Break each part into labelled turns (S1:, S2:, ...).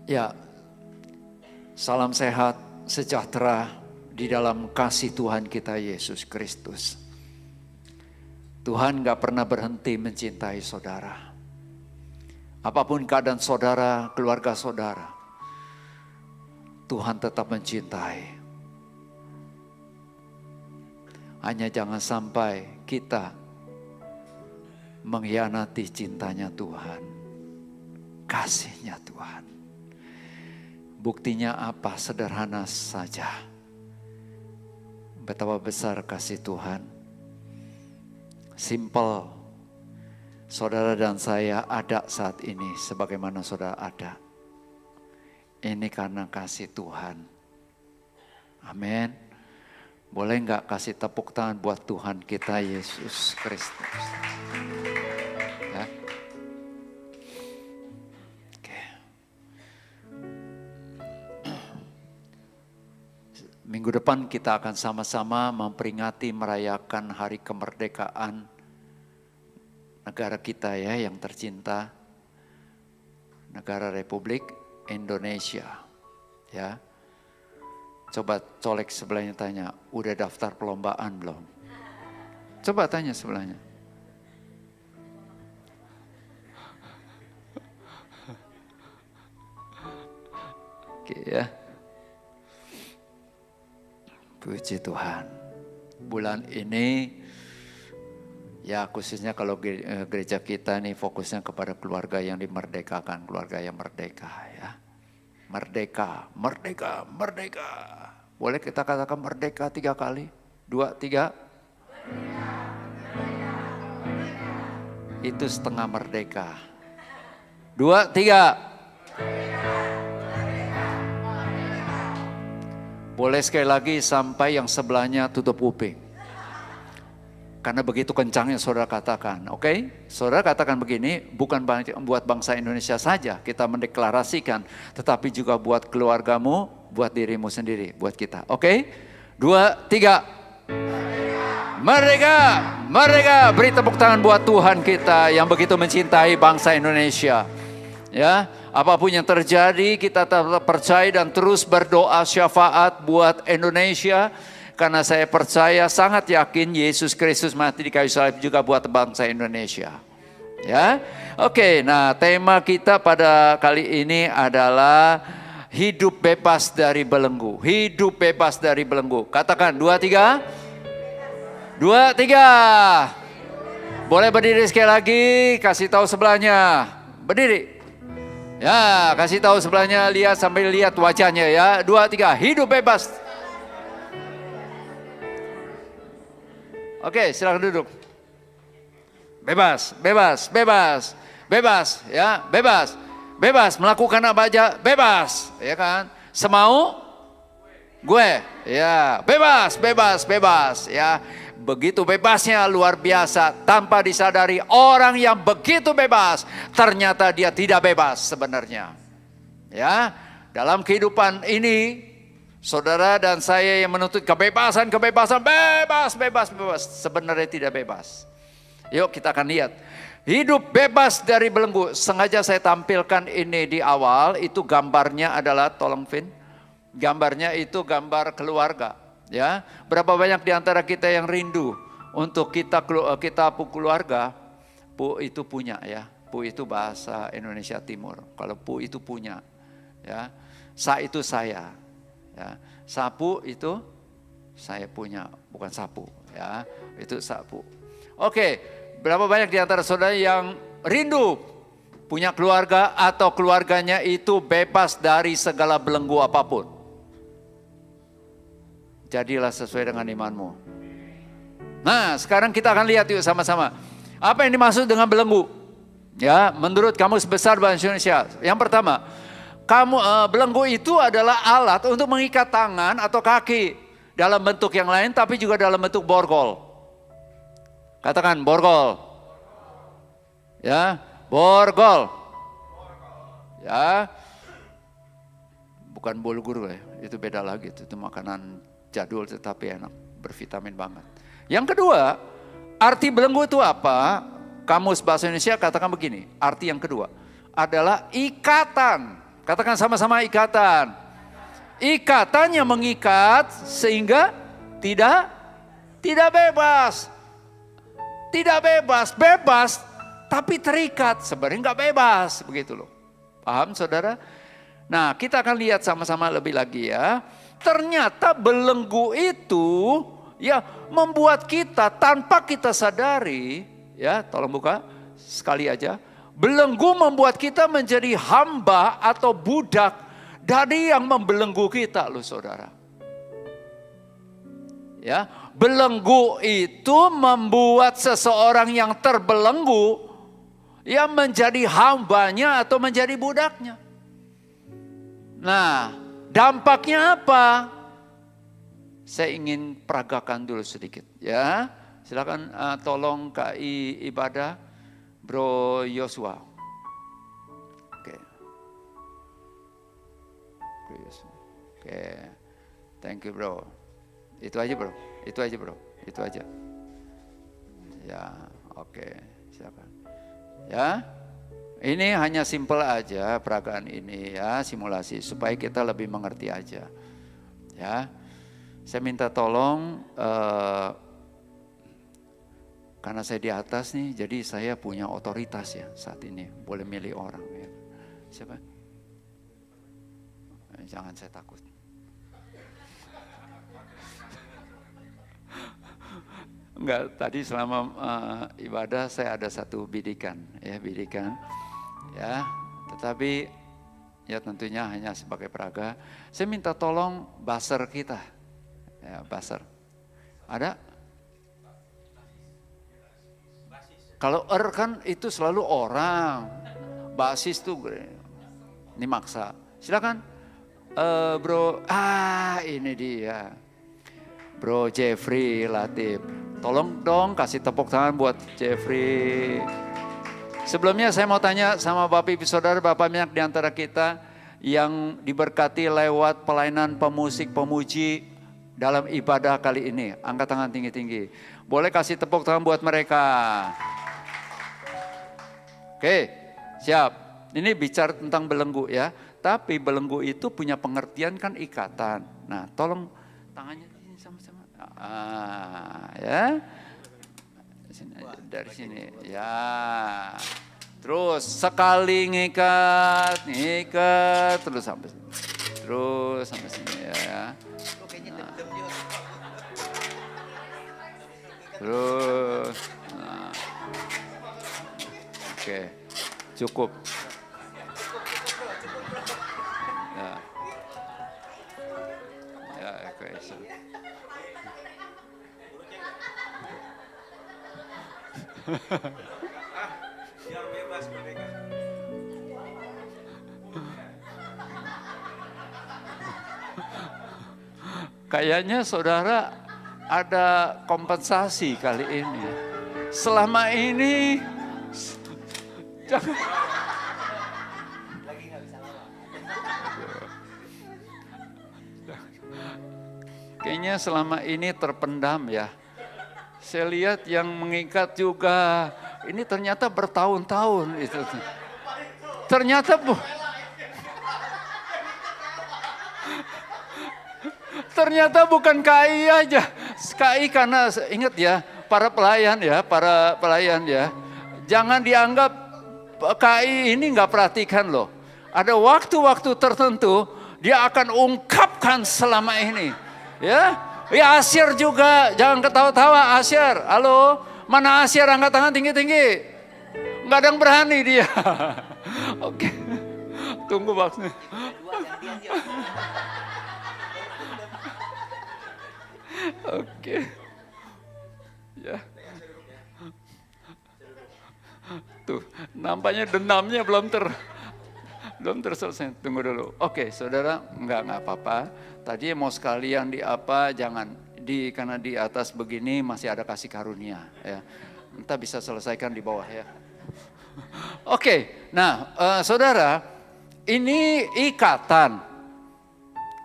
S1: Ya, salam sehat, sejahtera di dalam kasih Tuhan kita Yesus Kristus. Tuhan gak pernah berhenti mencintai saudara. Apapun keadaan saudara, keluarga saudara, Tuhan tetap mencintai. Hanya jangan sampai kita mengkhianati cintanya Tuhan, kasihnya Tuhan. Buktinya apa? Sederhana saja. Betapa besar kasih Tuhan. Simple. Saudara dan saya ada saat ini sebagaimana saudara ada. Ini karena kasih Tuhan. Amin. Boleh enggak kasih tepuk tangan buat Tuhan kita Yesus Kristus? Ya. Minggu depan kita akan sama-sama memperingati merayakan hari kemerdekaan negara kita ya yang tercinta, negara Republik Indonesia. Ya, coba colek sebelahnya tanya, udah daftar perlombaan belum? Coba tanya sebelahnya. Oke ya. Puji Tuhan. Bulan ini ya khususnya kalau gereja kita nih fokusnya kepada keluarga yang dimerdekakan, keluarga yang merdeka ya. Merdeka, merdeka, merdeka. Boleh kita katakan merdeka 3 kali? 2, 3. Merdeka, merdeka, merdeka. Itu setengah merdeka. 2, 3. Boleh sekali lagi sampai yang sebelahnya tutup kuping. Karena begitu kencangnya saudara katakan, oke? Saudara katakan begini, bukan buat bangsa Indonesia saja kita mendeklarasikan, tetapi juga buat keluargamu, buat dirimu sendiri, buat kita. Oke? 2, 3. Merdeka, merdeka. Beri tepuk tangan buat Tuhan kita yang begitu mencintai bangsa Indonesia. Ya, apapun yang terjadi kita tetap percaya dan terus berdoa syafaat buat Indonesia. Karena saya percaya sangat yakin Yesus Kristus mati di kayu salib juga buat bangsa Indonesia. Ya, oke. Nah, tema kita pada kali ini adalah hidup bebas dari belenggu. Hidup bebas dari belenggu. Katakan 2, 3. 2, 3. Boleh berdiri sekali lagi. Kasih tahu sebelahnya. Berdiri. Ya, kasih tahu sebelahnya, lihat sambil lihat wajahnya ya. 2, 3, hidup bebas. Oke, silakan duduk. Bebas, bebas, bebas, bebas, ya, bebas, bebas melakukan apa aja, bebas, ya kan? Semau gue, ya, bebas, bebas, bebas, ya. Begitu bebasnya luar biasa, tanpa disadari orang yang begitu bebas ternyata dia tidak bebas sebenarnya. Ya, dalam kehidupan ini saudara dan saya yang menuntut kebebasan, bebas, bebas, bebas, sebenarnya tidak bebas. Yuk kita akan lihat hidup bebas dari belenggu. Sengaja saya tampilkan ini di awal, itu gambarnya adalah, tolong Vin, gambarnya itu gambar keluarga. Ya, berapa banyak di antara kita yang rindu untuk kita keluarga? Pu itu punya ya. Pu itu bahasa Indonesia Timur. Kalau pu itu punya, ya. Sa itu saya, ya. Sapu itu saya punya, bukan sapu, ya. Itu sapu. Oke, berapa banyak di antara saudara yang rindu punya keluarga atau keluarganya itu bebas dari segala belenggu apapun? Jadilah sesuai dengan imanmu. Nah, sekarang kita akan lihat yuk sama-sama. Apa yang dimaksud dengan belenggu? Ya, menurut Kamus Besar Bahasa Indonesia. Yang pertama, belenggu itu adalah alat untuk mengikat tangan atau kaki dalam bentuk yang lain, tapi juga dalam bentuk borgol. Katakan borgol. Ya, borgol. Ya, bukan bulgur ya, itu beda lagi. Itu makanan jadul tetapi enak, bervitamin banget. Yang kedua, arti belenggu itu apa? Kamus Bahasa Indonesia katakan begini, arti yang kedua adalah ikatan Katakan sama-sama ikatan. Ikatan yang mengikat sehingga tidak bebas. Tidak bebas, bebas tapi terikat. Sebenarnya nggak bebas, begitu loh. Paham saudara? Nah, kita akan lihat sama-sama lebih lagi ya. Ternyata belenggu itu ya membuat kita tanpa kita sadari, ya tolong buka sekali aja. Belenggu membuat kita menjadi hamba atau budak dari yang membelenggu kita loh saudara. Ya, belenggu itu membuat seseorang yang terbelenggu ya menjadi hambanya atau menjadi budaknya. Nah, dampaknya apa? Saya ingin peragakan dulu sedikit ya. Silakan tolong KI ibadah Bro Yosua. Oke. Oke. Thank you bro. Itu aja bro. Itu aja bro. Itu aja. Ya, oke. Silakan. Ya. Ini hanya simple aja peragaan ini ya, simulasi supaya kita lebih mengerti aja. Ya. Saya minta tolong karena saya di atas nih, jadi saya punya otoritas ya saat ini, boleh milih orang ya. Siapa? Jangan, saya takut. Enggak, tadi selama ibadah saya ada satu bidikan ya, bidikan. Ya, tetapi ya tentunya hanya sebagai peraga. Saya minta tolong buzzer kita. Ya, buzzer. Ada? Kalau kan itu selalu orang. Basis tuh ini maksa. Silakan. Bro, ini dia. Bro Jeffrey Latif. Tolong dong kasih tepuk tangan buat Jeffrey. Sebelumnya saya mau tanya sama Bapak Ibu Saudara, Bapak banyak di antara kita yang diberkati lewat pelayanan pemusik, pemuji dalam ibadah kali ini. Angkat tangan tinggi-tinggi. Boleh kasih tepuk tangan buat mereka. Oke, siap. Ini bicara tentang belenggu ya. Tapi belenggu itu punya pengertian kan ikatan. Nah, tolong tangannya sama-sama. Ya. Dari sini. Ya. Terus sekali ngikat terus sampai sini. Terus sampai sini ya. Terus. Nah. Oke. Cukup. Ya. Ya, oke.
S2: Biar bebas mereka.
S1: Kayaknya saudara ada kompensasi kali ini. Selama ini jangan.
S2: Lagi nggak bisa lama.
S1: Kayaknya selama ini terpendam ya. Saya lihat yang mengikat juga, ini ternyata bertahun-tahun itu. Ternyata bukan KI aja. KI karena ingat ya, para pelayan ya. Jangan dianggap KI ini nggak perhatikan loh. Ada waktu-waktu tertentu dia akan ungkapkan selama ini. Ya. Ya Asyar juga, jangan ketawa-tawa Asyar. Halo, mana Asyar, angkat tangan tinggi-tinggi. Nggak ada yang berani dia. Oke, tunggu waktunya. Oke, ya. Tuh, nampaknya dendamnya belum terselesai. Tunggu dulu. Oke, saudara, nggak apa-apa. Tadi mau sekalian di apa, jangan karena di atas begini masih ada kasih karunia ya. Entah bisa selesaikan di bawah ya. Oke, nah saudara, ini ikatan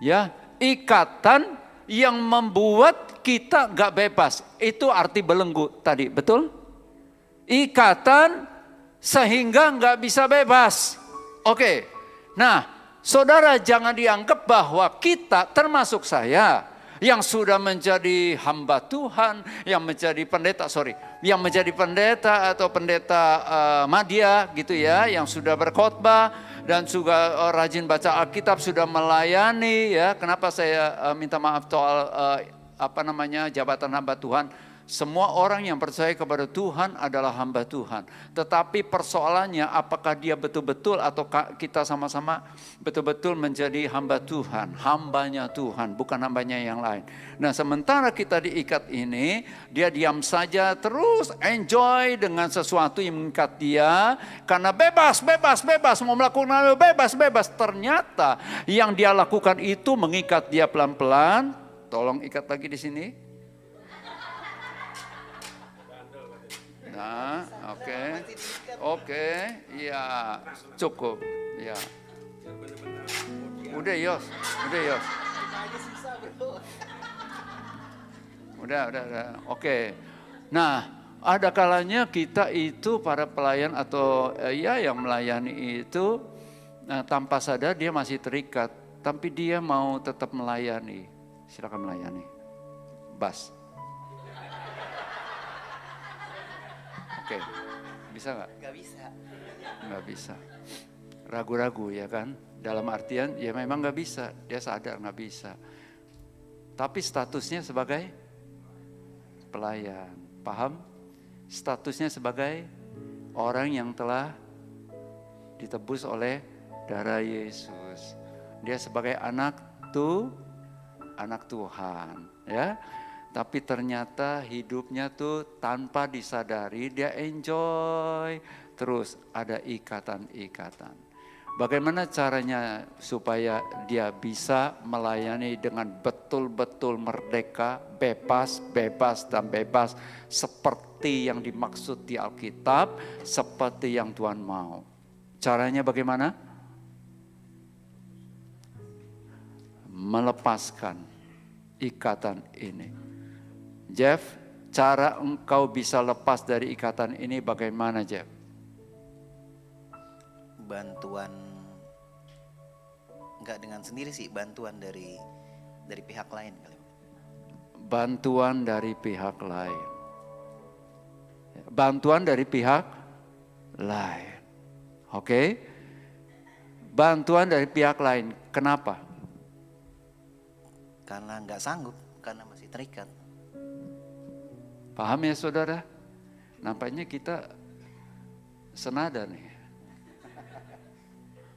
S1: ya, ikatan yang membuat kita gak bebas. Itu arti belenggu tadi, betul? Ikatan sehingga gak bisa bebas. Oke, nah saudara jangan dianggap bahwa kita termasuk saya yang sudah menjadi hamba Tuhan, yang menjadi pendeta atau pendeta madya gitu ya, yang sudah berkhotbah dan juga rajin baca Alkitab, sudah melayani ya. Kenapa saya minta maaf soal jabatan hamba Tuhan? Semua orang yang percaya kepada Tuhan adalah hamba Tuhan. Tetapi persoalannya apakah dia betul-betul atau kita sama-sama betul-betul menjadi hamba Tuhan. Hambanya Tuhan, bukan hambanya yang lain. Nah sementara kita diikat ini, dia diam saja terus enjoy dengan sesuatu yang mengikat dia. Karena bebas, mau melakukan bebas. Ternyata yang dia lakukan itu mengikat dia pelan-pelan. Tolong ikat lagi di sini. Nah, oke, ya cukup, ya. Udah Yos. Udah, oke. Nah, ada kalanya kita itu para pelayan atau yang melayani itu tanpa sadar dia masih terikat, tapi dia mau tetap melayani. Silakan melayani. Bas. Oke, bisa nggak? Nggak bisa. Ragu-ragu ya kan? Dalam artian ya memang nggak bisa. Dia sadar nggak bisa. Tapi statusnya sebagai pelayan. Paham? Statusnya sebagai orang yang telah ditebus oleh darah Yesus. Dia sebagai anak Tuhan. Ya. Tapi ternyata hidupnya tuh tanpa disadari dia enjoy. Terus ada ikatan-ikatan. Bagaimana caranya supaya dia bisa melayani dengan betul-betul merdeka, bebas. Seperti yang dimaksud di Alkitab, seperti yang Tuhan mau. Caranya bagaimana? Melepaskan ikatan ini. Jeff, cara engkau bisa lepas dari ikatan ini bagaimana, Jeff?
S3: Bantuan, enggak dengan sendiri sih, bantuan dari pihak lain kali.
S1: Bantuan dari pihak lain. Bantuan dari pihak lain. Oke? Bantuan dari pihak lain. Kenapa?
S3: Karena enggak sanggup, karena masih terikat.
S1: Paham ya saudara? Nampaknya kita senada nih.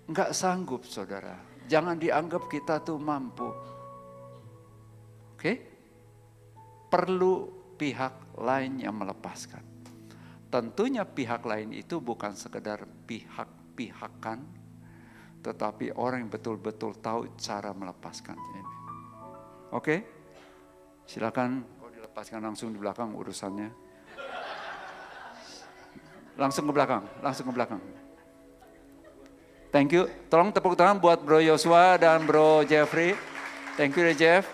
S1: Enggak sanggup saudara. Jangan dianggap kita tuh mampu. Oke? Perlu pihak lain yang melepaskan. Tentunya pihak lain itu bukan sekedar pihak-pihakan. Tetapi orang yang betul-betul tahu cara melepaskan ini. Oke? Silakan. Lepaskan langsung di belakang urusannya. Langsung ke belakang. Thank you. Tolong tepuk tangan buat Bro Yosua dan Bro Jeffrey. Thank you Jeff.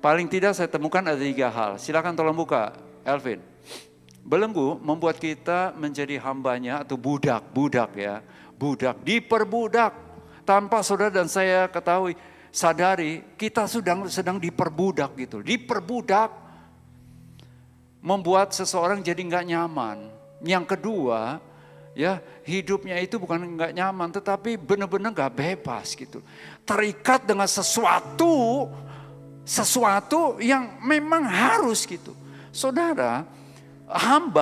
S1: Paling tidak saya temukan ada 3 hal. Silakan tolong buka, Elvin. Belenggu membuat kita menjadi hambanya atau budak ya. Budak, diperbudak. Tanpa saudara dan saya ketahui, sadari kita sedang diperbudak gitu. Diperbudak membuat seseorang jadi nggak nyaman. Yang kedua, ya hidupnya itu bukan nggak nyaman, tetapi benar-benar nggak bebas gitu. Terikat dengan sesuatu yang memang harus gitu. Saudara,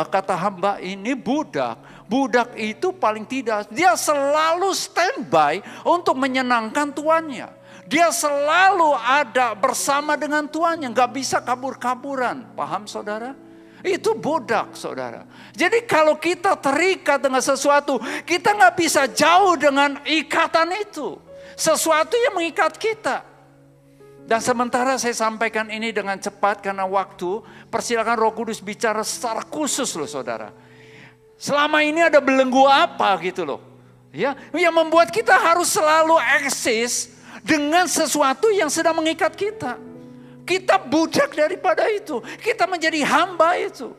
S1: kata hamba ini budak. Budak itu paling tidak dia selalu standby untuk menyenangkan tuannya. Dia selalu ada bersama dengan tuannya, gak bisa kabur-kaburan. Paham saudara? Itu budak saudara. Jadi kalau kita terikat dengan sesuatu, kita gak bisa jauh dengan ikatan itu. Sesuatu yang mengikat kita. Dan sementara saya sampaikan ini dengan cepat karena waktu, persilakan Roh Kudus bicara secara khusus loh saudara. Selama ini ada belenggu apa gitu loh. Ya, yang membuat kita harus selalu eksis dengan sesuatu yang sedang mengikat kita. Kita budak daripada itu. Kita menjadi hamba itu.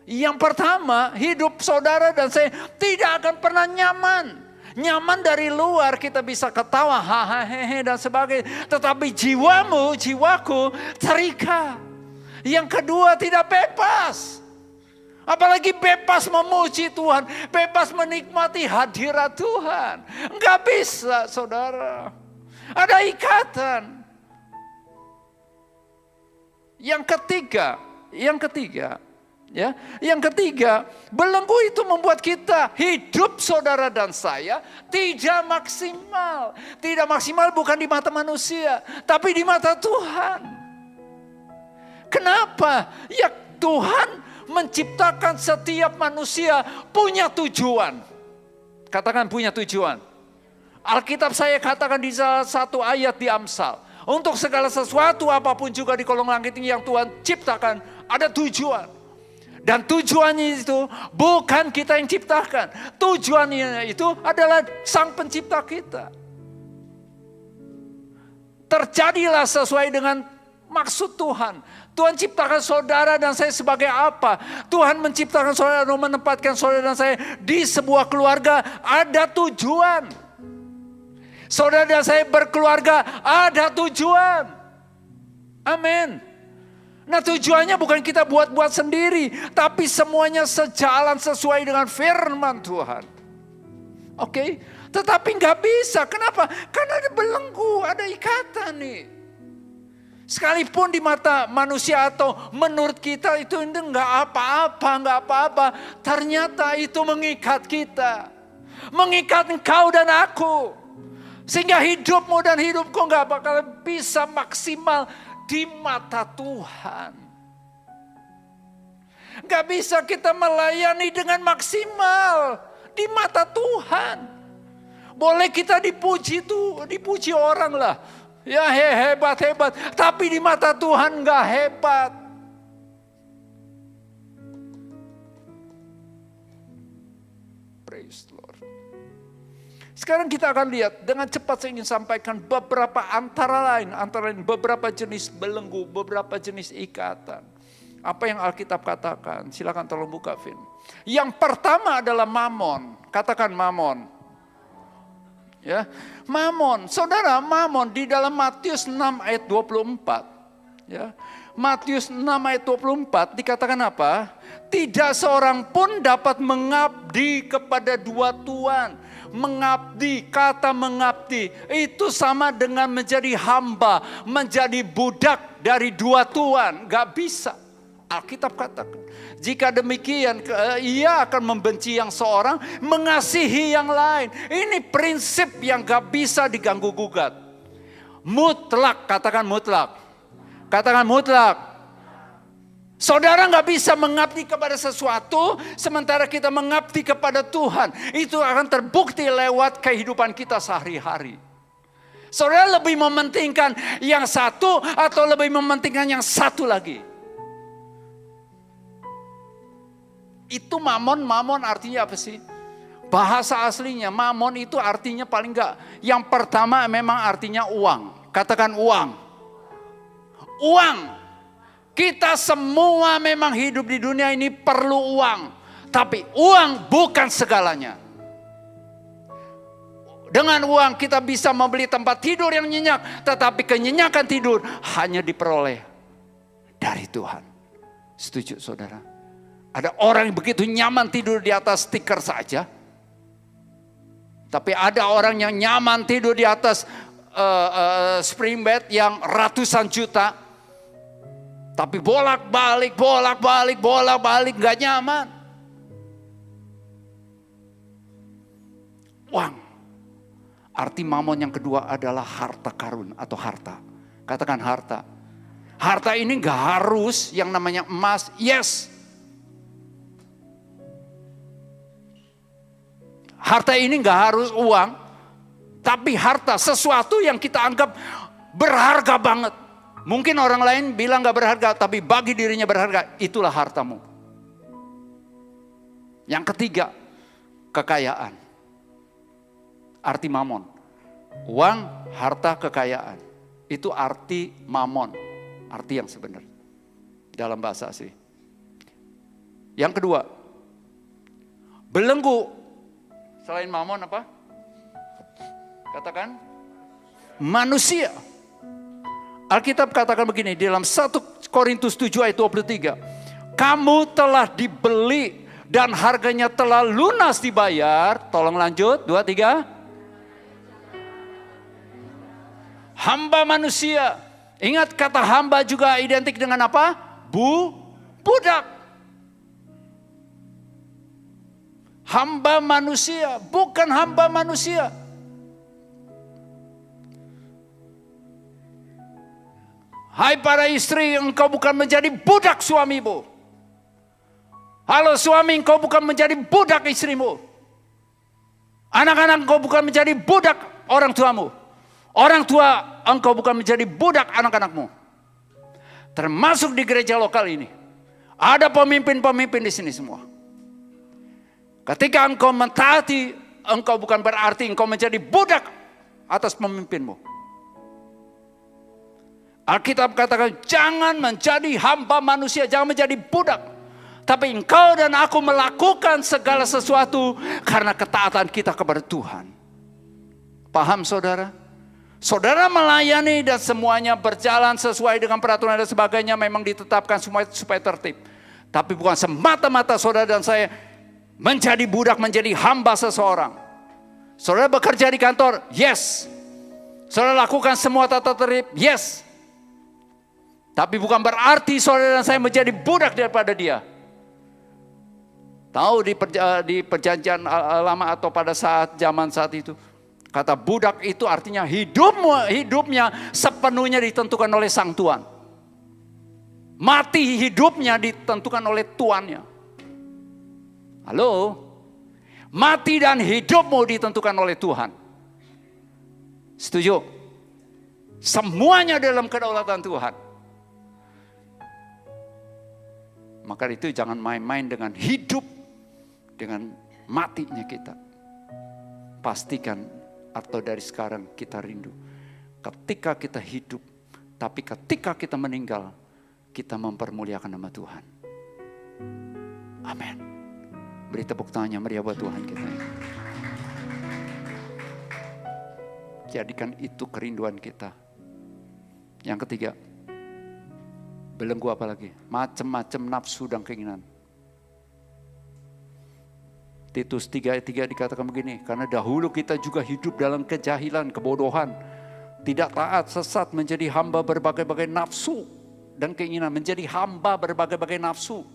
S1: Yang pertama, hidup saudara dan saya tidak akan pernah nyaman. Nyaman dari luar kita bisa ketawa, hahaha dan sebagainya. Tetapi jiwaku terikat. Yang kedua tidak bebas. Apalagi bebas memuji Tuhan, bebas menikmati hadirat Tuhan. Enggak bisa, saudara. Ada ikatan. Yang ketiga, belenggu itu membuat kita hidup, saudara dan saya, tidak maksimal. Tidak maksimal bukan di mata manusia, tapi di mata Tuhan. Kenapa? Ya Tuhan menciptakan setiap manusia punya tujuan. Katakan punya tujuan. Alkitab saya katakan di salah satu ayat di Amsal. Untuk segala sesuatu apapun juga di kolong langit ini yang Tuhan ciptakan, ada tujuan. Dan tujuannya itu bukan kita yang ciptakan. Tujuannya itu adalah Sang Pencipta kita. Terjadilah sesuai dengan maksud Tuhan. Tuhan ciptakan saudara dan saya sebagai apa? Tuhan menciptakan saudara dan menempatkan saudara dan saya di sebuah keluarga, ada tujuan. Saudara dan saya berkeluarga, ada tujuan. Amin. Nah tujuannya bukan kita buat-buat sendiri, tapi semuanya sejalan sesuai dengan firman Tuhan. Oke, tetapi nggak bisa. Kenapa? Karena ada belenggu, ada ikatan nih. Sekalipun di mata manusia atau menurut kita itu nggak apa-apa. Ternyata itu mengikat kita. Mengikat engkau dan aku. Sehingga hidupmu dan hidupku nggak bakal bisa maksimal di mata Tuhan. Nggak bisa kita melayani dengan maksimal di mata Tuhan. Boleh kita dipuji orang lah. Ya hebat. Tapi di mata Tuhan nggak hebat. Praise the Lord. Sekarang kita akan lihat dengan cepat saya ingin sampaikan beberapa antara lain beberapa jenis belenggu, beberapa jenis ikatan. Apa yang Alkitab katakan? Silakan tolong buka film. Yang pertama adalah mamon. Katakan mamon. Ya, mamon. Saudara, mamon di dalam Matius 6 ayat 24. Ya. Matius 6 ayat 24 dikatakan apa? Tidak seorang pun dapat mengabdi kepada dua tuan. Mengabdi, kata mengabdi itu sama dengan menjadi hamba, menjadi budak dari dua tuan. Gak bisa. Alkitab katakan, jika demikian ia akan membenci yang seorang, mengasihi yang lain. Ini prinsip yang gak bisa diganggu gugat. Mutlak, katakan mutlak. Katakan mutlak. Saudara gak bisa mengabdi kepada sesuatu sementara kita mengabdi kepada Tuhan. Itu akan terbukti lewat kehidupan kita sehari-hari. Saudara lebih mementingkan yang satu atau lebih mementingkan yang satu lagi? Itu mamon artinya apa sih? Bahasa aslinya mamon itu artinya paling enggak. Yang pertama memang artinya uang. Katakan uang. Uang. Kita semua memang hidup di dunia ini perlu uang. Tapi uang bukan segalanya. Dengan uang kita bisa membeli tempat tidur yang nyenyak. Tetapi kenyenyakan tidur hanya diperoleh dari Tuhan. Setuju saudara? Ada orang yang begitu nyaman tidur di atas tikar saja. Tapi ada orang yang nyaman tidur di atas spring bed yang ratusan juta. Tapi bolak-balik gak nyaman. Uang. Arti mamon yang kedua adalah harta karun atau harta. Katakan harta. Harta ini gak harus yang namanya emas. Yes. Harta ini gak harus uang. Tapi harta sesuatu yang kita anggap berharga banget. Mungkin orang lain bilang gak berharga, tapi bagi dirinya berharga, itulah hartamu. Yang ketiga, kekayaan. Arti mamon. Uang, harta, kekayaan. Itu arti mamon. Arti yang sebenarnya. Dalam bahasa asli. Yang kedua, belenggu. Selain mamon apa? Katakan manusia. Alkitab katakan begini di dalam 1 Korintus 7 ayat 23. Kamu telah dibeli dan harganya telah lunas dibayar. Tolong lanjut, 2, 3. Hamba manusia. Ingat kata hamba juga identik dengan apa? Budak. Hamba manusia, bukan hamba manusia. Hai para istri, engkau bukan menjadi budak suamimu. Halo suami, engkau bukan menjadi budak istrimu. Anak-anak, engkau bukan menjadi budak orang tuamu. Orang tua, engkau bukan menjadi budak anak-anakmu. Termasuk di gereja lokal ini. Ada pemimpin-pemimpin di sini semua. Ketika engkau mentaati, engkau bukan berarti engkau menjadi budak atas pemimpinmu. Alkitab katakan jangan menjadi hamba manusia, jangan menjadi budak. Tapi engkau dan aku melakukan segala sesuatu karena ketaatan kita kepada Tuhan. Paham saudara? Saudara melayani dan semuanya berjalan sesuai dengan peraturan dan sebagainya memang ditetapkan semua supaya tertib. Tapi bukan semata-mata saudara dan saya menjadi budak, menjadi hamba seseorang. Saudara bekerja di kantor, yes. Saudara lakukan semua tata tertib, yes. Tapi bukan berarti saudara dan saya menjadi budak daripada dia. Tahu di perjanjian lama atau pada zaman saat itu. Kata budak itu artinya hidupnya sepenuhnya ditentukan oleh sang tuan. Mati hidupnya ditentukan oleh tuannya. Halo? Mati dan hidupmu ditentukan oleh Tuhan. Setuju? Semuanya dalam kedaulatan Tuhan. Maka itu jangan main-main dengan hidup, dengan matinya kita. Pastikan atau dari sekarang kita rindu. Ketika kita hidup, tapi ketika kita meninggal, kita mempermuliakan nama Tuhan. Amin. Beri tepuk tangannya meriah buat Tuhan kita. Jadikan itu kerinduan kita. Yang ketiga, belenggu apa lagi? Macam-macam nafsu dan keinginan. Titus 3 ayat 3 dikatakan begini, karena dahulu kita juga hidup dalam kejahilan, kebodohan, tidak taat, sesat, menjadi hamba berbagai-bagai nafsu dan keinginan, menjadi hamba berbagai-bagai nafsu.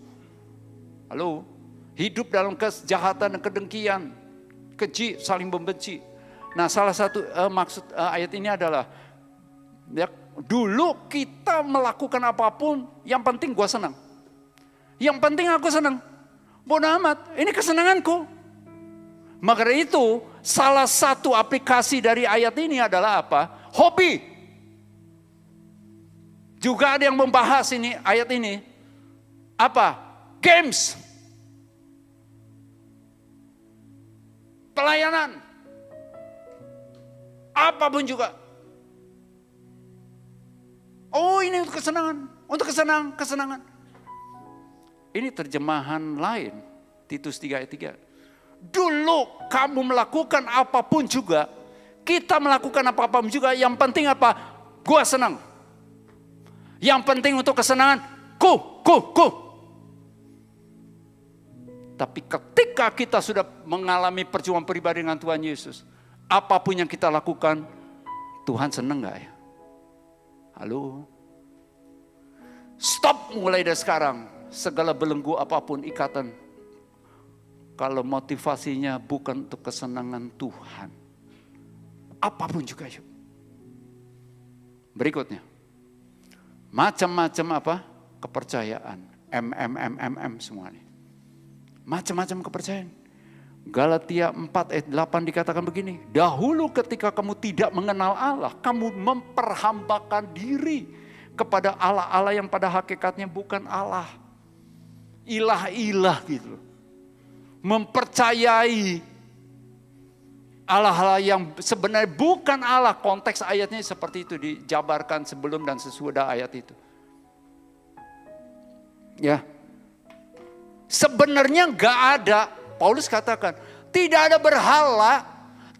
S1: Halo, hidup dalam kejahatan dan kedengkian, keji, saling membenci. Nah, salah satu maksud ayat ini adalah ya, dulu kita melakukan apapun, yang penting gua senang. Yang penting aku senang. Bodoh amat, ini kesenanganku. Maka dari itu, salah satu aplikasi dari ayat ini adalah apa? Hobi. Juga ada yang membahas ini ayat ini. Apa? Games. Pelayanan. Apapun juga. Oh, ini untuk kesenangan. Untuk kesenangan. Ini terjemahan lain, Titus 3 ayat 3. Dulu kamu melakukan apapun juga, kita melakukan apapun juga, yang penting apa? Gua senang. Yang penting untuk kesenangan, ku. Tapi ketika kita sudah mengalami perjuangan pribadi dengan Tuhan Yesus, apapun yang kita lakukan, Tuhan senang gak ya? Halo? Stop mulai dari sekarang. Segala belenggu apapun ikatan. Kalau motivasinya bukan untuk kesenangan Tuhan. Apapun juga yuk. Berikutnya. Macam-macam apa? Kepercayaan. Semua ini. Macam-macam kepercayaan. Galatia 4 ayat 8 dikatakan begini. Dahulu ketika kamu tidak mengenal Allah, kamu memperhambakan diri kepada Allah-Allah yang pada hakikatnya bukan Allah. Ilah-ilah gitu. Mempercayai Allah-Allah yang sebenarnya bukan Allah. Konteks ayatnya seperti itu dijabarkan sebelum dan sesudah ayat itu. Ya. Sebenarnya gak ada, Paulus katakan, tidak ada berhala,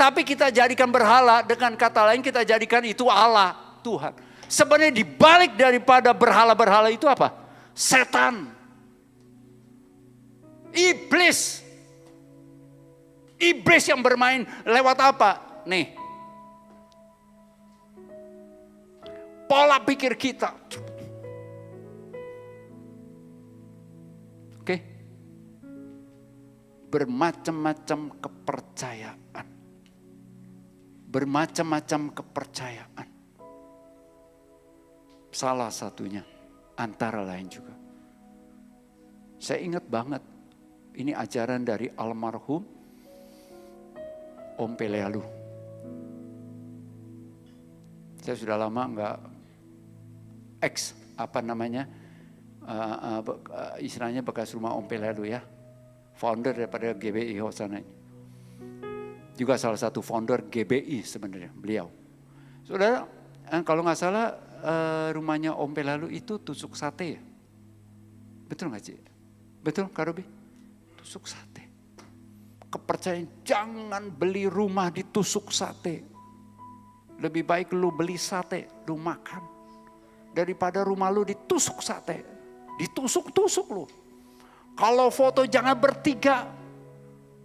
S1: Tapi kita jadikan berhala, dengan kata lain kita jadikan itu Allah, Tuhan. Sebenarnya dibalik daripada berhala-berhala itu apa? Setan. Iblis. Iblis yang bermain lewat apa? Nih. Pola pikir kita. Oke. Bermacam-macam kepercayaan. Bermacam-macam kepercayaan. Salah satunya, antara lain juga. Saya ingat banget, ini ajaran dari almarhum Om Pelealu. Saya sudah lama enggak istilahnya bekas rumah Om Pelealu ya. Founder daripada GBI Hosana. Juga salah satu founder GBI sebenarnya beliau. Saudara, kalau nggak salah rumahnya Om Pelealu itu tusuk sate ya? Betul nggak sih? Betul Kak Robi? Tusuk sate. Kepercayaan jangan beli rumah ditusuk sate. Lebih baik lu beli sate, lu makan. Daripada rumah lu ditusuk sate. Ditusuk-tusuk lu. Kalau foto jangan bertiga.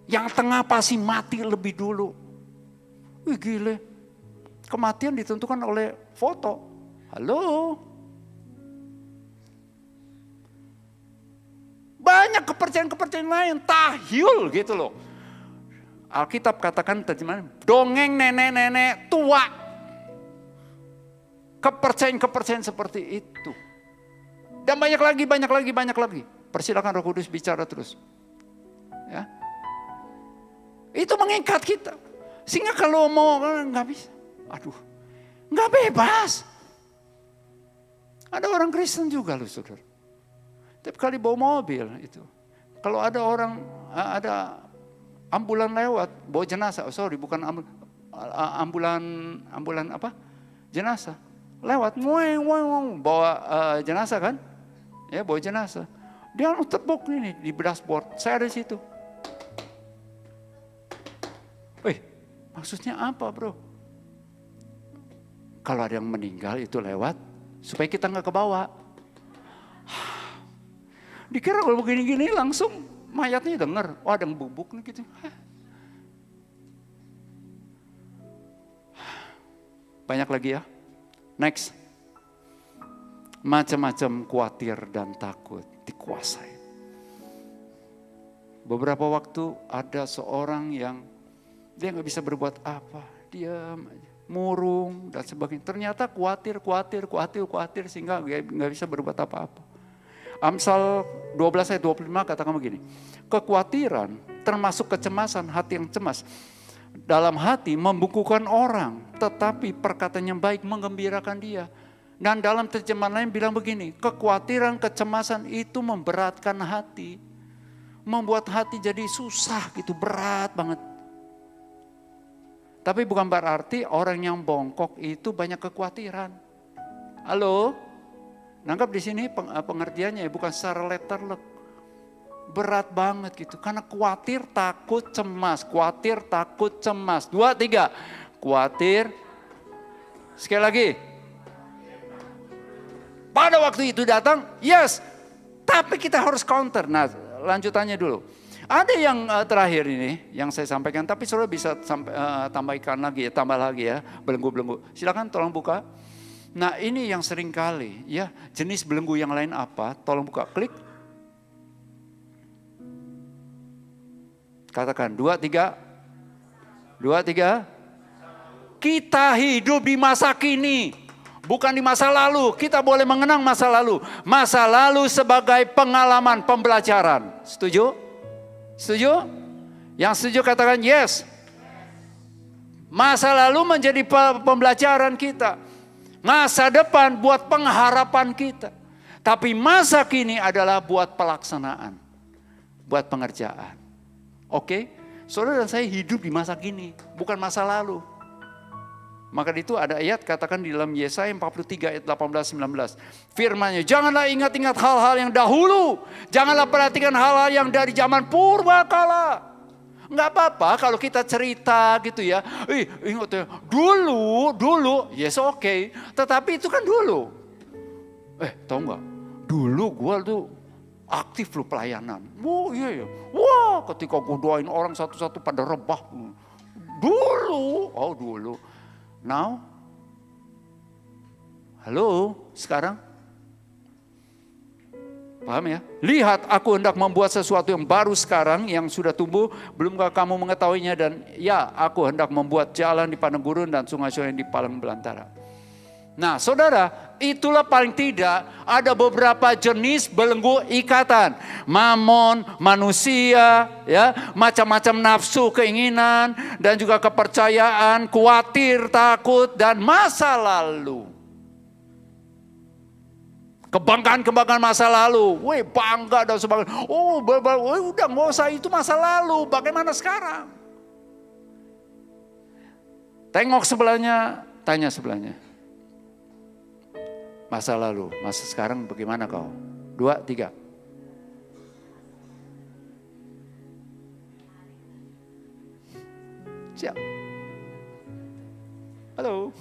S1: Yang tengah pasti mati lebih dulu. Wih gile. Kematian ditentukan oleh foto. Halo. Banyak kepercayaan-kepercayaan lain. Tahyul gitu loh. Alkitab katakan terjemahan. Dongeng nenek-nenek tua. Kepercayaan-kepercayaan seperti itu. Dan banyak lagi. Persilakan Roh Kudus bicara terus. Ya. Itu mengikat kita. Sehingga kalau mau nggak bisa. Aduh, nggak bebas. Ada orang Kristen juga loh saudara. Tiap kali bawa mobil itu. Kalau ada orang, ada ambulan lewat, bawa jenazah. Bukan ambulan apa? Jenazah. Lewat, bawa jenazah kan? Ya bawa jenazah. Dia tepuk ini di dashboard. Saya ada di situ. Maksudnya apa bro? Kalau ada yang meninggal itu lewat supaya kita nggak kebawa. Dikira kalau begini-gini langsung mayatnya denger. Oh ada yang bubuk nih gitu. Banyak lagi ya. Next. Macam-macam khawatir dan takut dikuasai. Beberapa waktu ada seorang yang dia nggak bisa berbuat apa, diam aja, murung dan sebagainya. Ternyata khawatir sehingga nggak bisa berbuat apa-apa. Amsal 12 ayat 25 katakan begini, kekhawatiran termasuk kecemasan hati yang cemas. Dalam hati membukukan orang, tetapi perkataan yang baik menggembirakan dia. Dan dalam terjemahan lain bilang begini, kekhawatiran, kecemasan itu memberatkan hati. Membuat hati jadi susah gitu, berat banget. Tapi bukan berarti orang yang bongkok itu banyak kekhawatiran. Halo? Nangkap di sini pengertiannya bukan secara letterlek. Berat banget gitu. Karena khawatir, takut, cemas. Khawatir, takut, cemas. 2, 3. Khawatir. Sekali lagi. Pada waktu itu datang, yes. Tapi kita harus counter. Nah, lanjutannya dulu. Ada yang terakhir ini yang saya sampaikan, tapi saudara bisa tambah lagi ya, belenggu-belenggu. Silakan tolong buka. Nah ini yang sering kali ya, jenis belenggu yang lain apa? Tolong buka, klik. Katakan 2, 3. 2, 3. Kita hidup di masa kini, bukan di masa lalu. Kita boleh mengenang masa lalu. Masa lalu sebagai pengalaman pembelajaran. Setuju? Setuju? Yang setuju katakan yes. Masa lalu menjadi pembelajaran kita. Masa depan buat pengharapan kita. Tapi masa kini adalah buat pelaksanaan. Buat pengerjaan. Oke? Saudara dan saya hidup di masa kini. Bukan masa lalu. Maka itu ada ayat katakan di dalam Yesaya 43 ayat 18-19. Firman-Nya, janganlah ingat-ingat hal-hal yang dahulu. Janganlah perhatikan hal-hal yang dari zaman purba kala. Nggak apa-apa kalau kita cerita gitu ya. Ingat ya, dulu, yes oke. Tetapi itu kan dulu. Tahu nggak? Dulu gue tuh aktif loh pelayanan. Oh iya ya. Wah, ketika gue doain orang satu-satu pada rebah. Dulu. Now, halo, sekarang? Paham ya? Lihat, aku hendak membuat sesuatu yang baru sekarang, yang sudah tumbuh, belumkah kamu mengetahuinya? Dan ya, aku hendak membuat jalan di padang gurun dan sungai-sungai di padang belantara. Nah, saudara, itulah paling tidak ada beberapa jenis belenggu ikatan. Mamon, manusia, ya, macam-macam nafsu, keinginan, dan juga kepercayaan, khawatir, takut, dan masa lalu. Kebanggaan masa lalu. Bangga dan sebagainya. Udah nggak usah, itu masa lalu. Bagaimana sekarang? Tengok sebelahnya, tanya sebelahnya. Masa lalu, masa sekarang bagaimana kau? 2, 3. Siap. Halo.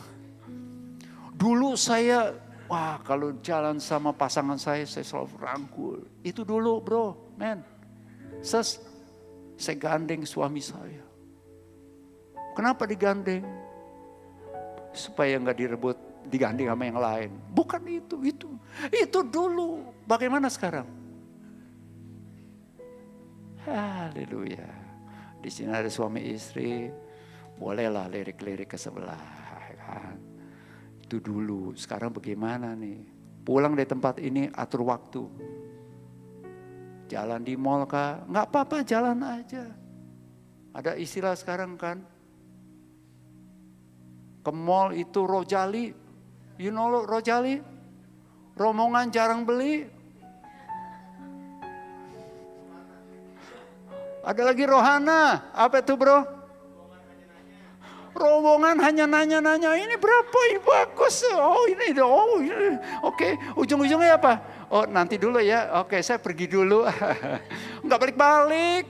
S1: Dulu saya, kalau jalan sama pasangan saya selalu rangkul. Itu dulu bro, men. Saya gandeng suami saya. Kenapa digandeng? Supaya nggak direbut, digandeng sama yang lain. Bukan itu dulu. Bagaimana sekarang? Haleluya. Di sini ada suami istri, bolehlah lirik-lirik ke sebelah, kan? Itu dulu. Sekarang bagaimana nih? Pulang dari tempat ini atur waktu. Jalan di mall kah? Nggak apa-apa, jalan aja. Ada istilah sekarang kan? Ke mall itu rojali. You know rojali? Rombongan jarang beli. Ada lagi rohana. Apa itu bro? Rombongan hanya nanya-nanya, ini berapa, ini bagus. Ini. Oke. Ujung-ujungnya apa? Nanti dulu ya. Oke, saya pergi dulu. Enggak balik-balik.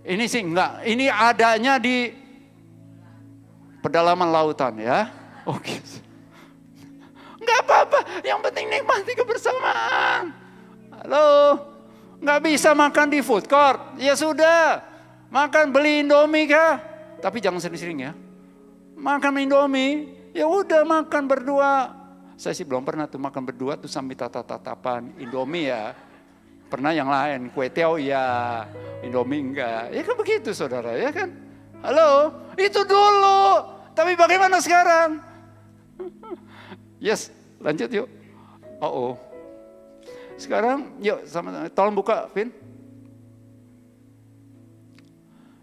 S1: Ini sih enggak. Ini adanya di pedalaman lautan ya. Oke. Enggak apa-apa. Yang penting nikmati kebersamaan. Halo. Enggak bisa makan di food court. Ya sudah. Makan beli Indomie kah? Tapi jangan sering-sering ya. Makan Indomie, ya udah makan berdua. Saya sih belum pernah tuh makan berdua tuh sambil tatap-tatapan Indomie ya. Pernah yang lain, kue teo ya, Indomie enggak. Ya kan begitu saudara, ya kan? Halo, itu dulu. Tapi bagaimana sekarang? Yes, lanjut yuk. Sekarang yuk sama-sama, tolong buka Vin.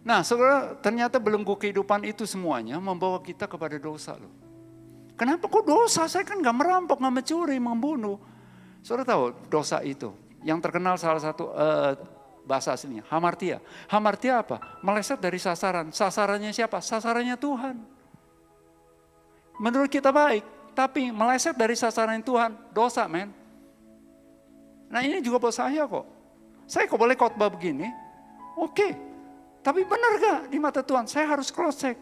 S1: Nah, saudara, ternyata belenggu kehidupan itu semuanya membawa kita kepada dosa loh. Kenapa kok dosa? Saya kan gak merampok, gak mencuri, membunuh. Saudara tahu dosa itu, yang terkenal salah satu bahasa aslinya, hamartia. Hamartia apa? Meleset dari sasaran. Sasarannya siapa? Sasarannya Tuhan. Menurut kita baik, tapi meleset dari sasaran Tuhan, dosa men. Nah ini juga buat saya kok. Saya kok boleh khotbah begini? Oke. Tapi benar gak di mata Tuhan? Saya harus cross check.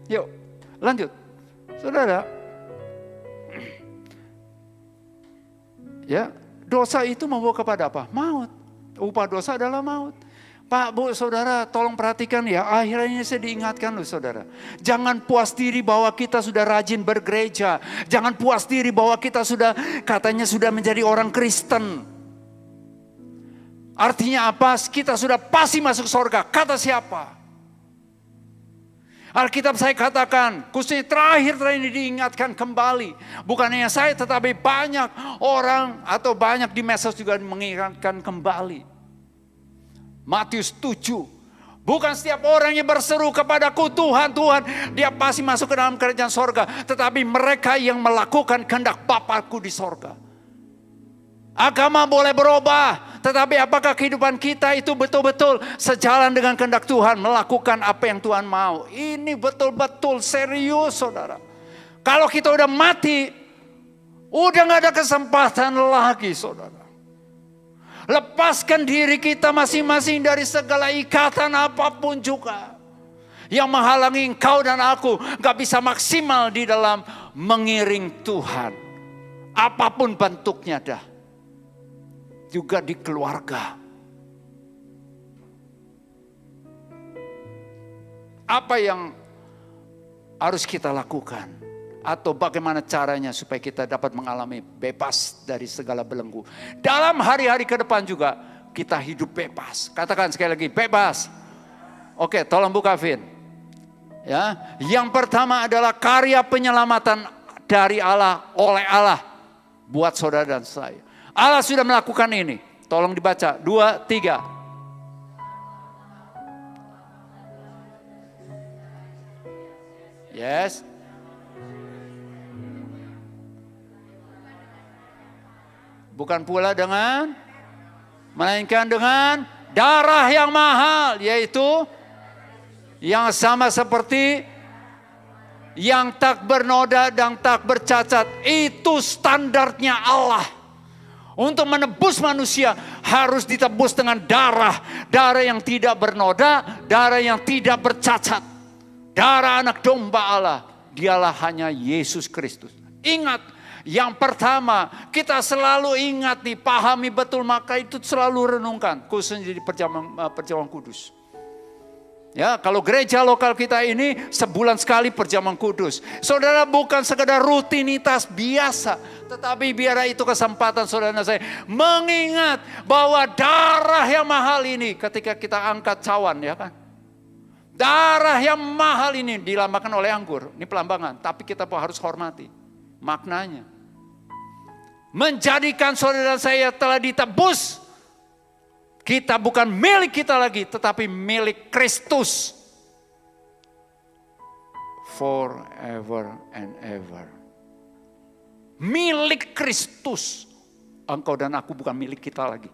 S1: Yuk, lanjut. Saudara, ya, dosa itu membawa kepada apa? Maut. Upah dosa adalah maut. Pak, Bu, saudara, tolong perhatikan ya. Akhirnya saya diingatkan loh saudara. Jangan puas diri bahwa kita sudah rajin bergereja. Jangan puas diri bahwa kita katanya sudah menjadi orang Kristen. Artinya apa? Kita sudah pasti masuk surga. Kata siapa? Alkitab saya katakan, khususnya terakhir ini diingatkan kembali. Bukan hanya saya, tetapi banyak orang atau banyak di medsos juga mengingatkan kembali. Matius 7. Bukan setiap orang yang berseru kepadaku Tuhan, Tuhan, dia pasti masuk ke dalam kerajaan sorga. Tetapi mereka yang melakukan kehendak Bapakku di sorga. Agama boleh berubah, tetapi apakah kehidupan kita itu betul-betul sejalan dengan kehendak Tuhan, melakukan apa yang Tuhan mau? Ini betul-betul serius saudara. Kalau kita udah mati, udah gak ada kesempatan lagi saudara. Lepaskan diri kita masing-masing dari segala ikatan apapun juga yang menghalangi engkau dan aku gak bisa maksimal di dalam mengiring Tuhan. Apapun bentuknya dah. Juga di keluarga. Apa yang harus kita lakukan? Atau bagaimana caranya supaya kita dapat mengalami bebas dari segala belenggu. Dalam hari-hari ke depan juga kita hidup bebas. Katakan sekali lagi, bebas. Oke, tolong buka Vin. Ya, yang pertama adalah karya penyelamatan dari Allah, oleh Allah. Buat saudara dan saya. Allah sudah melakukan ini. Tolong dibaca, 2, 3. Yes. Bukan pula dengan, melainkan dengan darah yang mahal, yaitu yang sama seperti yang tak bernoda dan tak bercacat. Itu standarnya Allah. Untuk menebus manusia harus ditebus dengan darah. Darah yang tidak bernoda, darah yang tidak bercacat. Darah anak domba Allah, dialah hanya Yesus Kristus. Ingat, yang pertama kita selalu ingat nih, pahami betul, maka itu selalu renungkan. Khususnya di perjamuan kudus. Ya, kalau gereja lokal kita ini sebulan sekali perjamuan kudus. Saudara, bukan sekedar rutinitas biasa. Tetapi biar itu kesempatan saudara dan saya mengingat bahwa darah yang mahal ini ketika kita angkat cawan, ya kan. Darah yang mahal ini dilambangkan oleh anggur. Ini pelambangan, tapi kita harus hormati maknanya. Menjadikan saudara saya telah ditebus. Kita bukan milik kita lagi, tetapi milik Kristus. Forever and ever. Milik Kristus. Engkau dan aku bukan milik kita lagi.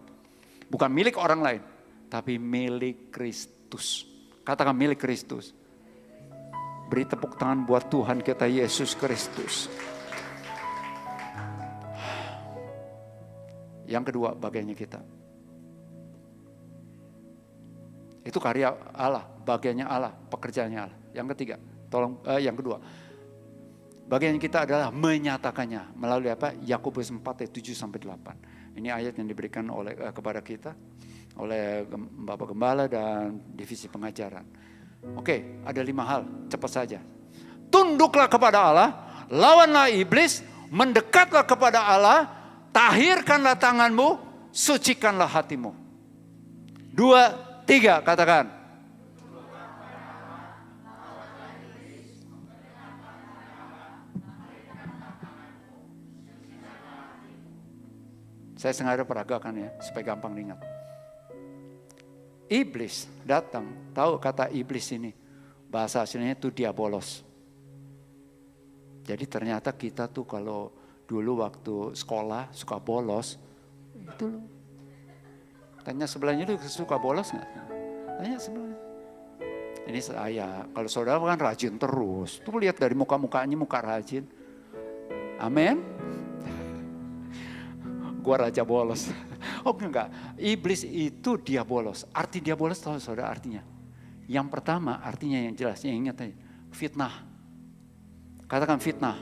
S1: Bukan milik orang lain, tapi milik Kristus. Katakan milik Kristus. Beri tepuk tangan buat Tuhan kita Yesus Kristus. Yang kedua, bagiannya kita. Itu karya Allah, bagiannya Allah, pekerjaannya Allah. Yang ketiga, yang kedua. Bagian kita adalah menyatakannya melalui apa? Yakobus 4 ayat 7 sampai 8. Ini ayat yang diberikan kepada kita oleh Bapak Gembala dan divisi pengajaran. Oke, ada 5 hal, cepat saja. Tunduklah kepada Allah, lawanlah iblis, mendekatlah kepada Allah, tahirkanlah tanganmu, sucikanlah hatimu. 2, 3, katakan. Saya sengaja peragakan ya, supaya gampang diingat. Iblis datang, tahu kata iblis ini, bahasa aslinya itu diabolos. Jadi ternyata kita tuh kalau dulu waktu sekolah suka bolos, itu loh. Tanya sebelahnya, lu suka bolos nggak? Tanya sebelahnya. Ini saya, kalau saudara kan rajin terus, tuh lihat dari muka-mukanya muka rajin. Amin. Gua raja bolos. Oh enggak, iblis itu diabolos. Arti diabolos tahu saudara artinya? Yang pertama artinya yang jelas, yang ingat aja. Fitnah. Katakan fitnah.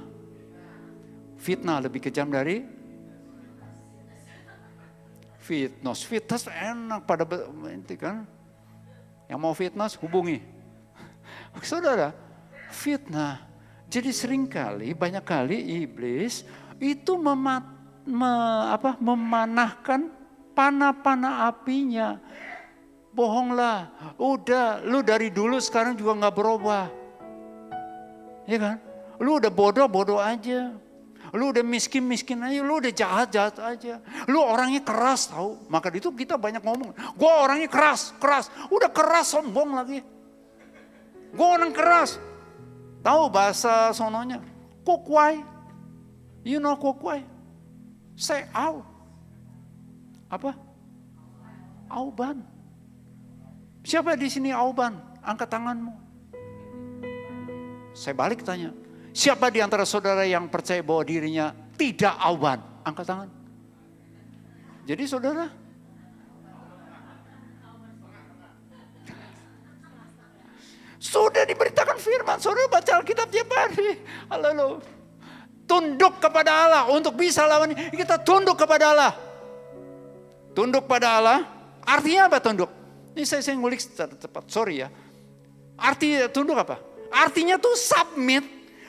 S1: Fitnah lebih kejam dari fitness. Fitness enak pada inti kan. Yang mau fitness hubungi. Saudara, fitnah. Jadi seringkali, banyak kali iblis itu memanahkan panah-panah apinya. Bohonglah, udah lu dari dulu sekarang juga gak berubah. Ya kan? Lu udah bodoh aja. Lu udah miskin aja, lu udah jahat aja. Lu orangnya keras tahu. Maka itu kita banyak ngomong, gue orangnya keras. Udah keras sombong lagi. Gue orang keras. Tahu bahasa sononya? Kokwai. You know kokwai? Say au. Apa? Auban. Siapa di sini auban? Angkat tanganmu. Saya balik tanya. Siapa di antara saudara yang percaya bahwa dirinya tidak auban? Angkat tangan. Jadi saudara, Sudah diberitakan firman, saudara baca Alkitab tiap hari. Halo. Tunduk kepada Allah untuk bisa lawan ini. Kita tunduk kepada Allah. Tunduk pada Allah, artinya apa tunduk? Ini saya ngulik secara cepat, sorry ya. Arti tunduk apa? Artinya tuh submit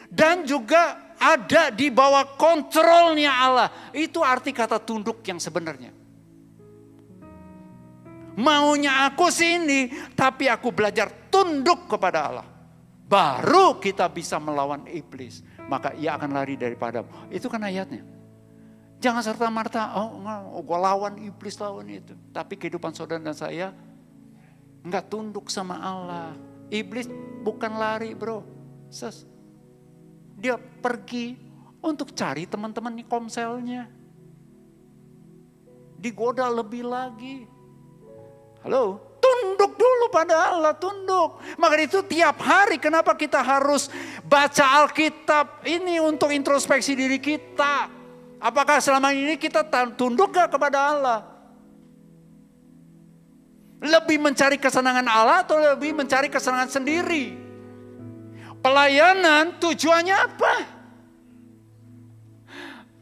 S1: dan juga ada di bawah kontrolnya Allah. Itu arti kata tunduk yang sebenarnya. Maunya aku sini, tapi aku belajar tunduk kepada Allah. Baru kita bisa melawan iblis. Maka ia akan lari daripadamu. Itu kan ayatnya. Jangan serta-merta, gue lawan iblis, lawan itu. Tapi kehidupan saudara dan saya enggak tunduk sama Allah. Iblis bukan lari bro. Dia pergi untuk cari teman-teman di komselnya. Digoda lebih lagi. Halo, tunduk dulu pada Allah, tunduk. Maka itu tiap hari kenapa kita harus baca Alkitab ini untuk introspeksi diri kita. Apakah selama ini kita tunduk gak kepada Allah? Lebih mencari kesenangan Allah atau lebih mencari kesenangan sendiri? Pelayanan tujuannya apa?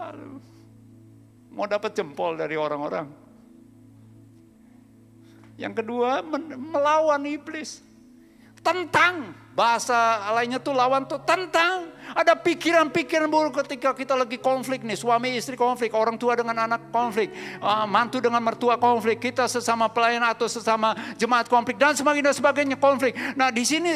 S1: Aduh, mau dapat jempol dari orang-orang. Yang kedua, melawan iblis. Tentang, bahasa lainnya tuh lawan tuh tentang. Ada pikiran-pikiran buruk ketika kita lagi konflik nih. Suami istri konflik, orang tua dengan anak konflik. Mantu dengan mertua konflik. Kita sesama pelayan atau sesama jemaat konflik. Dan sebagainya konflik. Nah di sini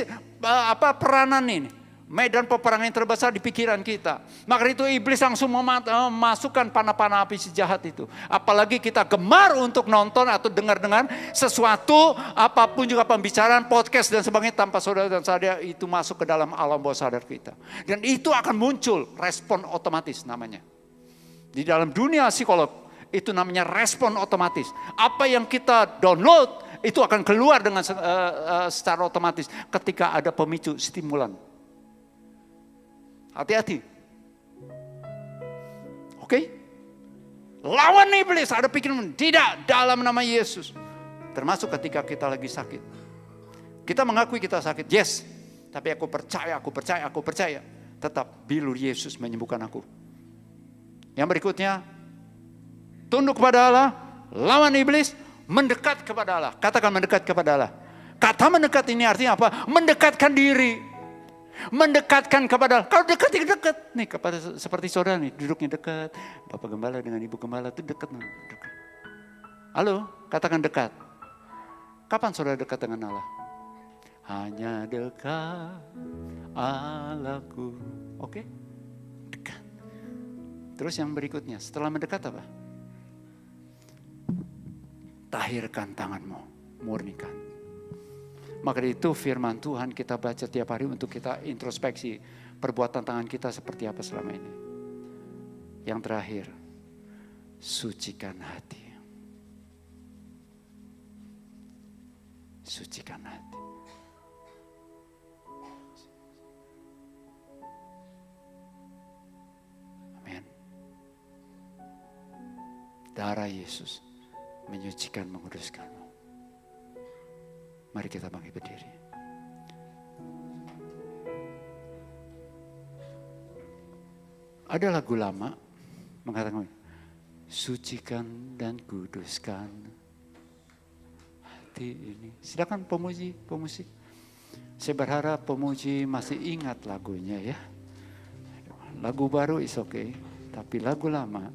S1: peranan ini. Medan peperangan yang terbesar di pikiran kita. Maka itu iblis langsung memasukkan panah-panah api si jahat itu. Apalagi kita gemar untuk nonton atau dengar-dengar sesuatu, apapun juga pembicaraan, podcast dan sebagainya tanpa saudara dan saya itu masuk ke dalam alam bawah sadar kita. Dan itu akan muncul respon otomatis namanya. Di dalam dunia psikolog itu namanya respon otomatis. Apa yang kita download itu akan keluar dengan secara otomatis ketika ada pemicu stimulan. Hati-hati. Oke? Lawan iblis, ada pikiran tidak dalam nama Yesus. Termasuk ketika kita lagi sakit. Kita mengakui kita sakit, yes. Tapi aku percaya. Tetap bilur Yesus menyembuhkan aku. Yang berikutnya, tunduk kepada Allah, lawan iblis, mendekat kepada Allah. Katakan mendekat kepada Allah. Kata mendekat ini artinya apa? Mendekatkan diri. Mendekatkan kepada, kalau dekat ya dekat nih kepada seperti saudara nih duduknya dekat, Bapak Gembala dengan Ibu Gembala itu dekat. Halo, katakan dekat. Kapan saudara dekat dengan Allah? Hanya dekat Allahku, oke? Dekat. Terus yang berikutnya, setelah mendekat apa? Tahirkan tanganmu, murnikan. Maka itu firman Tuhan kita baca tiap hari untuk kita introspeksi perbuatan tangan kita seperti apa selama ini. Yang terakhir, sucikan hati. Sucikan hati. Amin. Darah Yesus menyucikan, menguduskanmu. Mari kita bangkit berdiri. Ada lagu lama mengatakan, sucikan dan kuduskan hati ini. Silakan pemusik. Saya berharap pemuji masih ingat lagunya ya. Lagu baru is okay, tapi lagu lama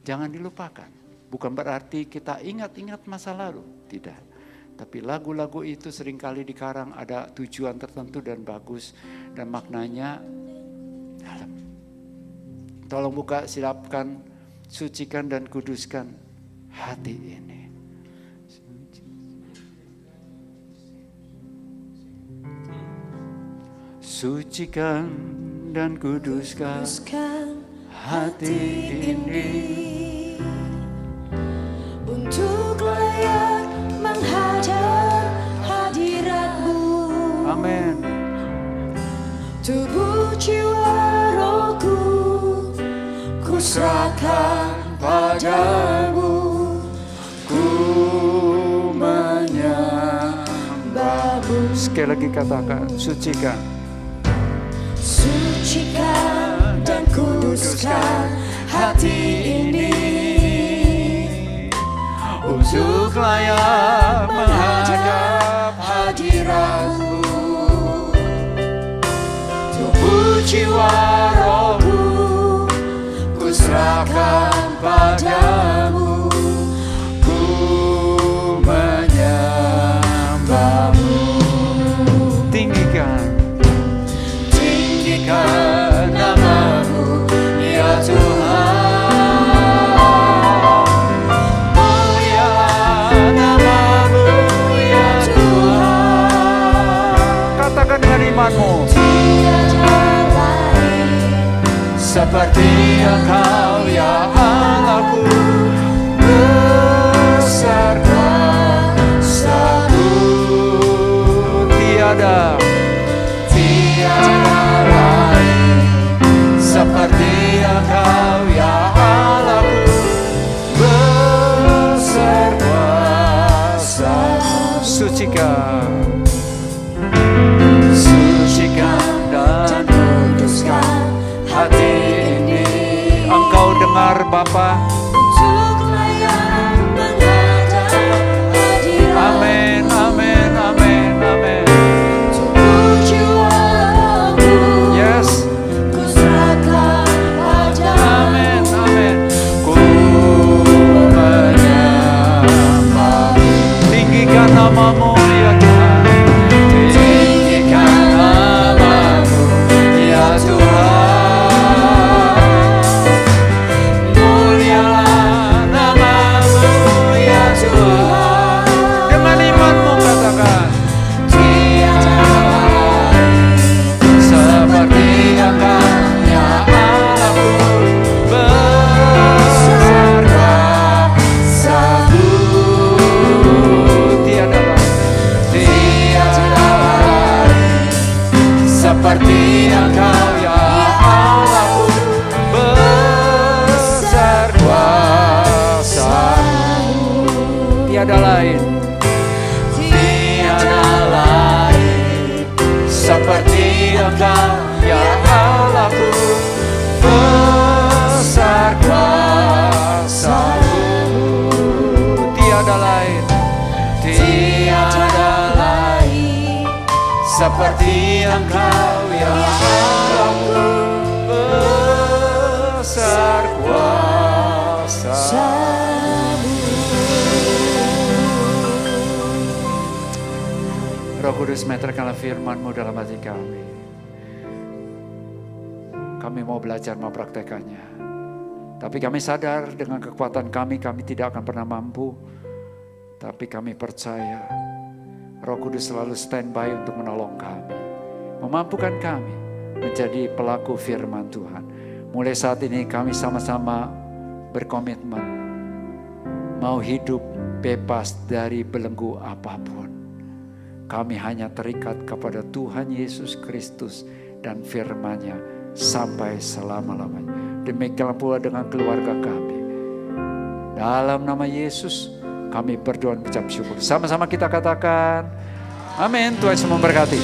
S1: jangan dilupakan. Bukan berarti kita ingat-ingat masa lalu, tidak. Tapi lagu-lagu itu seringkali dikarang ada tujuan tertentu dan bagus. Dan maknanya dalam. Tolong buka, silakan, sucikan dan kuduskan hati ini. Sucikan dan kuduskan hati ini.
S4: Untuk layak menghadap hadirat-Mu.
S1: Amin.
S4: Tubuh jiwa rohku ku serahkan padamu. Ku menyembah-Mu.
S1: sekali lagi katakan, sucikan.
S4: Sucikan dan kuduskan hati ini
S1: Untuk layak menghadap hadirat-Mu. Tubuh jiwa rohku ku serahkan padamu. Ku menyembah-Mu. Tinggikan nama-Mu ya Tuhan. Mulialah nama-Mu ya Tuhan. Katakan dengan imanmu. Seperti Engkau ya Allahku, besar kuasa-Mu. Tiada lain seperti Engkau ya Allahku, besar kuasa-Mu. Sucikan dan kuduskan hati ini. Engkau dengar Bapa.
S4: untuk layak menghadap hadirat.
S1: Amin, amin, amin, amin.
S4: Tubuh jiwa rohku
S1: Yes.
S4: ku serahkan padamu.
S1: Amin, amin. Ku menyembah. Tinggikan nama-Mu ya Tuhan. Tinggikan nama-Mu ya Tuhan. Mulialah nama-Mu ya Tuhan. Dengan imanmu katakan. Tiada lain seperti Engkau ya Allahku, besar kuasa-Mu. Tiada lain seperti Engkau ya Allahku, besar kuasa-Mu. Tiada lain seperti Engkau ya Allahku, besar kuasa-Mu. Tiada lain seperti Engkau ya Allahku, besar kuasa-Mu. Roh Kudus, meterkanlah firman-Mu dalam hati kami. Kami mau belajar mempraktekannya. Tapi kami sadar dengan kekuatan kami tidak akan pernah mampu. Tapi kami percaya Roh Kudus selalu standby untuk menolong kami. Memampukan kami menjadi pelaku firman Tuhan. Mulai saat ini kami sama-sama berkomitmen. Mau hidup bebas dari belenggu apapun. Kami hanya terikat kepada Tuhan Yesus Kristus dan firman-Nya sampai selama-lamanya. Demikian pula dengan keluarga kami. Dalam nama Yesus kami berdoa dan ucap syukur. Sama-sama kita katakan, amin. Tuhan Yesus memberkati.